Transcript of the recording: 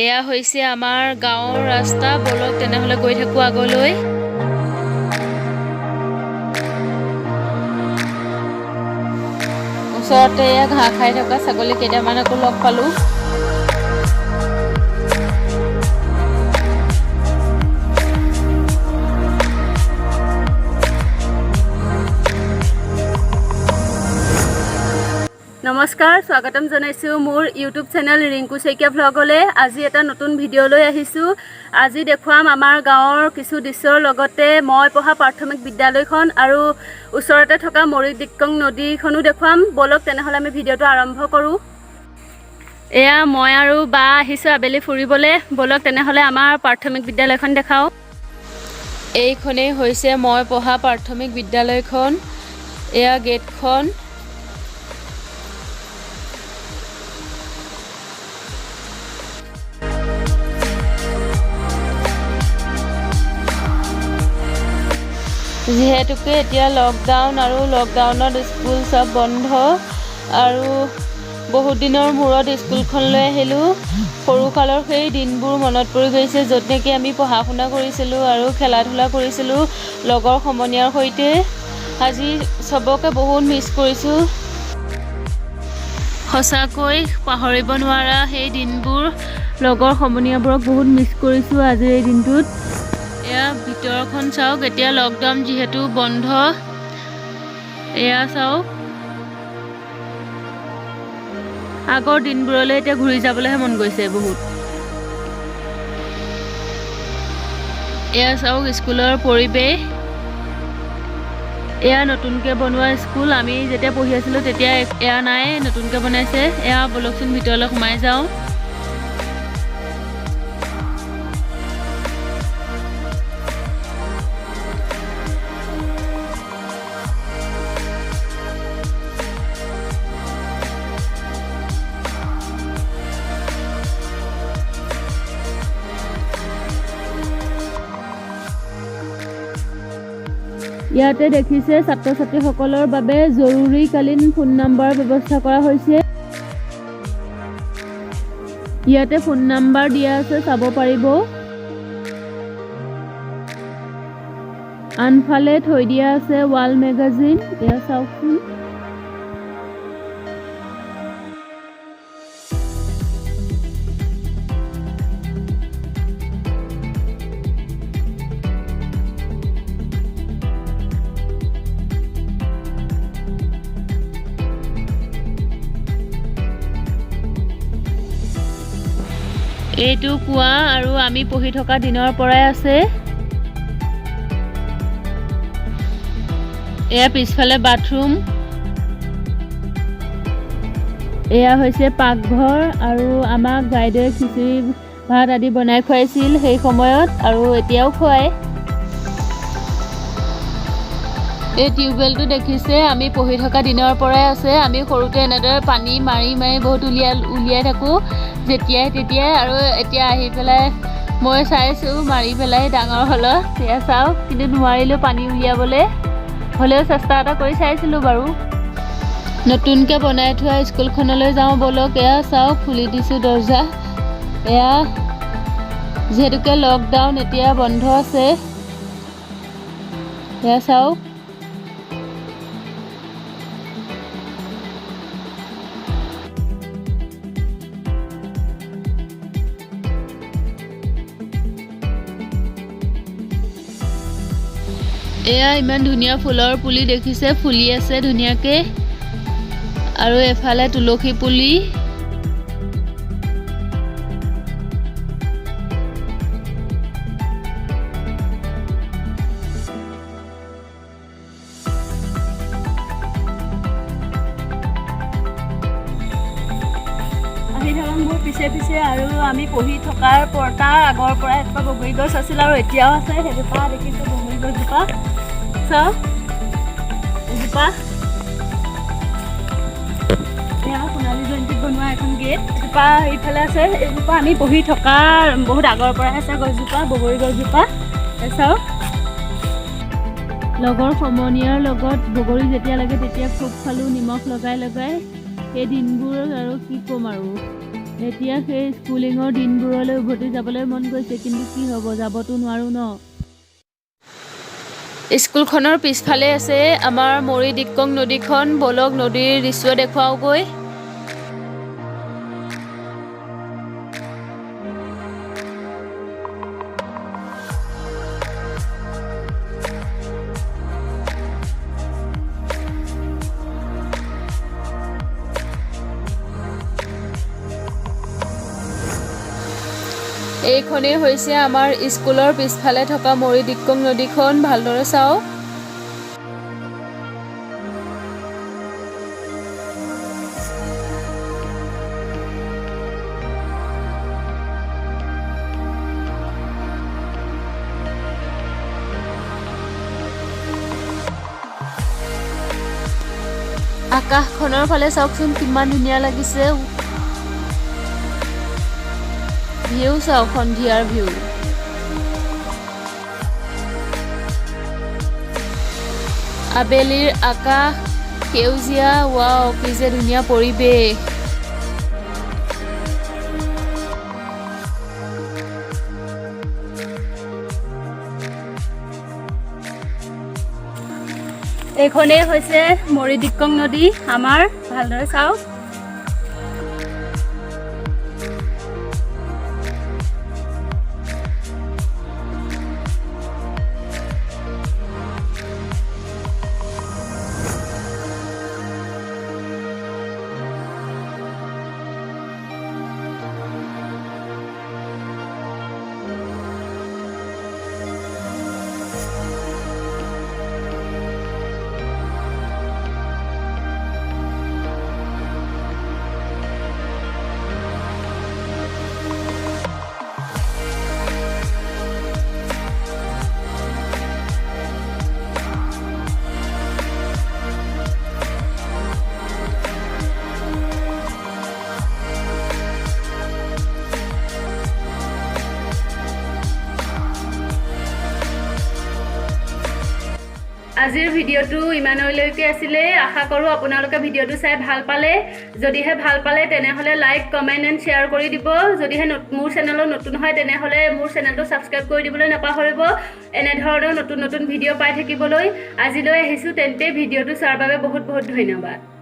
এয়া হৈছে আমাৰ গাঁৱৰ ৰাস্তা। বলক তেনেহলে গৈ থাকো আগলৈ। ওচৰতে এয়া ঘাঁহ খাই থকা ছাগলী কেইটামানকো লগ পালো। নমস্কাৰ, স্বাগতম জনাইছোঁ মোৰ ইউটিউব চেনেল ৰিংকু শইকীয়া ভ্লগলৈ। আজি এটা নতুন ভিডিঅ' লৈ আহিছোঁ। আজি দেখুৱাম আমাৰ গাঁৱৰ কিছু দৃশ্যৰ লগতে মই পঢ়া প্ৰাথমিক বিদ্যালয়খন আৰু ওচৰতে থকা মৰিক দিক্ৰং নদীখনো দেখুৱাম। বলক তেনেহ'লে আমি ভিডিঅ'টো আৰম্ভ কৰোঁ। এয়া মই আৰু বা আহিছোঁ আবেলি ফুৰিবলৈ। বলক তেনেহ'লে আমাৰ প্ৰাথমিক বিদ্যালয়খন দেখাওঁ। এইখনেই হৈছে মই পঢ়া প্ৰাথমিক বিদ্যালয়খন। এয়া গেটখন। যিহেতুকে এতিয়া লকডাউন আৰু লকডাউনত স্কুল চব বন্ধ আৰু বহুত দিনৰ মূৰত স্কুলখনলৈ আহিলোঁ। সৰুকালৰ সেই দিনবোৰ মনত পৰি গৈছে, য'ত নেকি আমি পঢ়া শুনা কৰিছিলোঁ আৰু খেলা ধূলা কৰিছিলোঁ লগৰ সমনীয়াৰ সৈতে। আজি চবকে বহুত মিছ কৰিছোঁ। সঁচাকৈ পাহৰিব নোৱাৰা সেই দিনবোৰ। লগৰ সমনীয়াবোৰক বহুত মিছ কৰিছোঁ আজিৰ এই দিনটোত। এয়া ভিতৰখন চাওক, এতিয়া লকডাউন যিহেতু বন্ধ। এয়া চাওক, আগৰ দিনবোৰলৈ এতিয়া ঘূৰি যাবলৈহে মন গৈছে বহুত। এয়া চাওক স্কুলৰ পৰিৱেশ। এয়া নতুনকৈ বনোৱা স্কুল। আমি যেতিয়া পঢ়ি আছিলোঁ তেতিয়া এয়া নাই, নতুনকৈ বনাইছে। এয়া বলকচোন ভিতৰলৈ সোমাই যাওঁ। ইয়াতে দেখিছে ছাত্ৰ ছাত্ৰীসকলৰ বাবে জৰুৰীকালীন ফোন নম্বৰ ব্যৱস্থা কৰা হৈছে। ইয়াতে ফোন নম্বৰ দিয়া আছে, চাব পাৰিব। আনফালে থৈ দিয়া আছে ৱাল মেগাজিন। এয়া চাওকচোন। এইটো কুঁৱা আৰু আমি পঢ়ি থকা দিনৰ পৰাই আছে। এয়া পিছফালে বাথৰুম। এয়া হৈছে পাকঘৰ আৰু আমাক বাইদেৱে খিচিৰি ভাত আদি বনাই খুৱাইছিল সেই সময়ত, আৰু এতিয়াও খুৱায়। এই টিউবৱেলটো দেখিছে, আমি পঢ়ি থকা দিনৰ পৰাই আছে। আমি সৰুতে এনেদৰে পানী মাৰি মাৰি বহুত উলিয়াই থাকোঁ যেতিয়াই তেতিয়াই, আৰু এতিয়া আহি পেলাই মই চাইছোঁ মাৰি পেলাই ডাঙৰ হ'লত। এয়া চাওক, কিন্তু নোৱাৰিলোঁ পানী উলিয়াবলৈ, হ'লেও চেষ্টা এটা কৰি চাইছিলোঁ বাৰু। নতুনকৈ বনাই থোৱা স্কুলখনলৈ যাওঁ বলক। এয়া চাওক, খুলি দিছোঁ দৰ্জা। এয়া যিহেতুকে লকডাউন এতিয়া বন্ধ আছে। এয়া চাওক। এয়া ইমান ধুনীয়া ফুলৰ পুলি দেখিছে, ফুলি আছে ধুনীয়াকৈ। আৰু এফালে তুলসী পুলি। আহি থাকক মোৰ পিছে পিছে। আৰু আমি পঢ়ি থকাৰ তাৰ আগৰ পৰাই এজোপা বগৰী গছ আছিল আৰু এতিয়াও আছে। সেইজোপা দেখিছে বগৰী গছজোপা। চাওক এজোপা। এয়া সোণালী জয়ন্তীত বনোৱা এখন গেট। এজোপা এইফালে আছে। এজোপা আমি পঢ়ি থকাৰ বহুত আগৰ পৰাই আছে গছজোপা, বগৰী গছজোপা। চাওক, লগৰ সমনীয়াৰ লগত বগৰী যেতিয়া লাগে তেতিয়া খুব খালোঁ নিমখ লগাই লগাই। সেই দিনবোৰ আৰু কি ক'ম আৰু। এতিয়া সেই স্কুলিঙৰ দিনবোৰলৈ উভতি যাবলৈ মন গৈছে, কিন্তু কি হ'ব, যাবতো নোৱাৰোঁ ন। স্কুলখনৰ পিছফালে আছে আমাৰ মৰি দিক্কং নদীখন। বলক নদীৰ দৃশ্য দেখুৱাওগৈ। এইখনেই হৈছে আমাৰ স্কুলৰ পিছফালে থকা মৰি দিক্কং নদীখন। ভালদৰে চাওক। আকাশখনৰ ফালে চাওকচোন, কিমান ধুনীয়া লাগিছে। ভিউ চাওক, সন্ধিয়াৰ ভিউ। আবেলিৰ আকাশ সেউজীয়া, ৱাও কি যে ধুনীয়া পৰিৱেশ। এইখনেই হৈছে মৰি দিক্কং নদী আমাৰ। ভালদৰে চাওক। আজিৰ ভিডিঅ'টো ইমানলৈকে আছিলে। আশা কৰোঁ আপোনালোকে ভিডিঅ'টো চাই ভাল পালে। যদিহে ভাল পালে তেনেহ'লে লাইক, কমেণ্ট এণ্ড শ্বেয়াৰ কৰি দিব। যদিহে মোৰ চেনেলত নতুন হয় তেনেহ'লে মোৰ চেনেলটো ছাবস্ক্ৰাইব কৰি দিবলৈ নাপাহৰিব। এনেধৰণৰ নতুন নতুন ভিডিঅ' পাই থাকিবলৈ আজিলৈ আহিছোঁ। তেন্তে ভিডিঅ'টো চোৱাৰ বাবে বহুত বহুত ধন্যবাদ।